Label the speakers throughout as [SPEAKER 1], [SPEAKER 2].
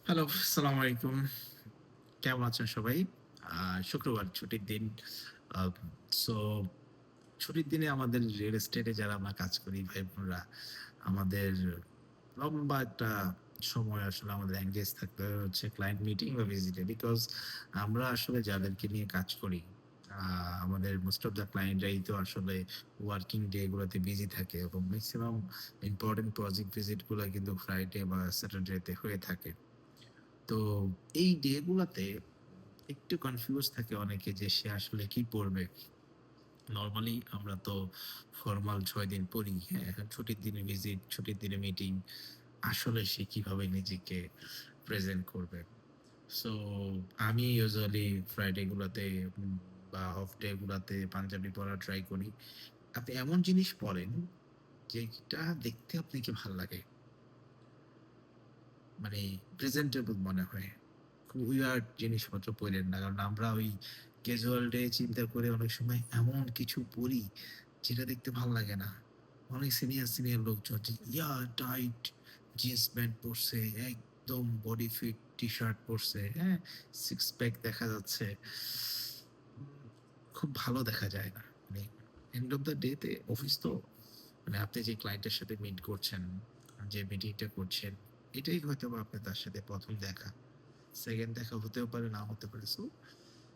[SPEAKER 1] Hello, আসসালামু আলাইকুম। কেমন আছেন সবাই? শুক্রবার ছুটির দিন। আ সো ছুটির দিনে আমাদের রিয়েল এস্টেটে যারা আমরা কাজ করি ভাই-বোনরা, আমাদের লম্বা একটা সময় আসলে আমাদের এনগেজ থাকতে হচ্ছে ক্লায়েন্ট মিটিং বা ভিজিটে। বিকজ আমরা আসলে যাদেরকে নিয়ে কাজ করি, আ আমাদের মোস্ট অফ দ্যা ক্লায়েন্টরাই তো আসলে ওয়ার্কিং ডে গুলোতে বিজি থাকে এবং মেক্সিমাম ইম্পোর্টেন্ট প্রজেক্ট ভিজিট গুলা কিন্তু ফ্রাইডে বা স্যাটারডে তে হয়ে থাকে। তো এই ডে গুলাতে একটু কনফিউজ থাকে অনেকে যে সে আসলে কি পড়বে। নরমালি আমরা তো ফরমাল ৬ দিন পড়ি। হ্যাঁ? ছুটির দিনে ভিজিট, ছুটির দিনে মিটিং। আসলে সে কিভাবে নিজেকে প্রেজেন্ট করবে। সো আমি ইউজুয়ালি ফ্রাইডে গুলাতে বা অফ ডে গুলাতে পাঞ্জাবি পড়ার ট্রাই করি। আপনি এমন জিনিস পড়েন যেটা দেখতে আপনাকে ভাল লাগে। মানে প্রেজেন্টেবল মনে হয়। খুব উইয়ার্ড জিনিসপত্র পইড়েন না। কারণ আমরা ওই ক্যাজুয়াল ডে চিন্তা করে অনেক সময় এমন কিছু পড়ি যেটা দেখতে ভাল লাগে না। অনেক সিনিয়র লোকজন যে টাইট জিন্স প্যান্ট পরছে, একদম বডি ফিট টি-শার্ট পরছে, হ্যাঁ? সিক্স প্যাক দেখা যাচ্ছে। উম খুব ভালো দেখা যায় না। মানে এন্ড অফ দ্যা ডে তে অফিস তো মানে আপনি যে ক্লায়েন্টের সাথে মিট করছেন, যে মিটিংটা করছেন, এটাই হয়তোবা আপনার তার সাথে ১ম দেখা। সেকেন্ড দেখা হতেও পারে, নাও হতে পারে। সো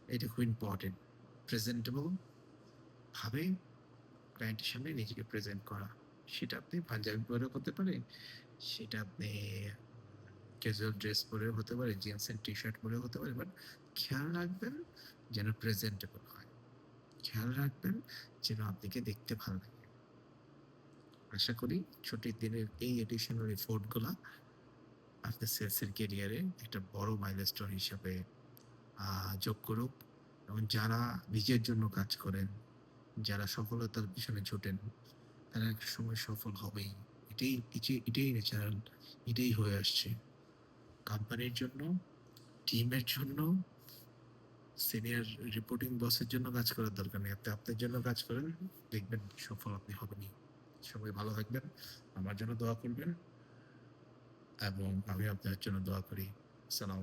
[SPEAKER 1] এটা খুব ইম্পোর্টেন্ট। প্রেজেন্টেবল ভাবে ক্লায়েন্টের সামনে নিজেকে প্রেজেন্ট করা। সেটা আপনি পাঞ্জাবি পরেও হতে পারে, সেটা আপনি ক্যাজুয়াল ড্রেস পরেও হতে পারে, জিন্স এন্ড টি-শার্ট পরেও হতে পারে। বাট খেয়াল রাখবেন যেন প্রেজেন্টেবল হয়। খেয়াল রাখবেন যেন আপনাকে দেখতে ভালো লাগে। আশা করি ছুটির দিনের এই এডিশনাল এফোর্ট গুলা আপনার সেলস এর ক্যারিয়ারে একটা বড় মাইলস্টোন হিসাবে যোগ করুক এবং যারা নিজের জন্য কাজ করেন, যারা সফলতার পিছনে ছুটেন, তারা একটা সময় সফল হবেই। এটাই ন্যাচারাল, এটাই হয়ে আসছে। কোম্পানির জন্য, টিমের জন্য, সিনিয়র রিপোর্টিং বসের জন্য কাজ করার দরকার নেই। আপনি আপনার জন্য কাজ করেন, দেখবেন সফল আপনি হবেনই। সবাই ভালো থাকবেন। আমার জন্য দোয়া করবেন এবং আমি আপনার জন্য দোয়া করি। সালাম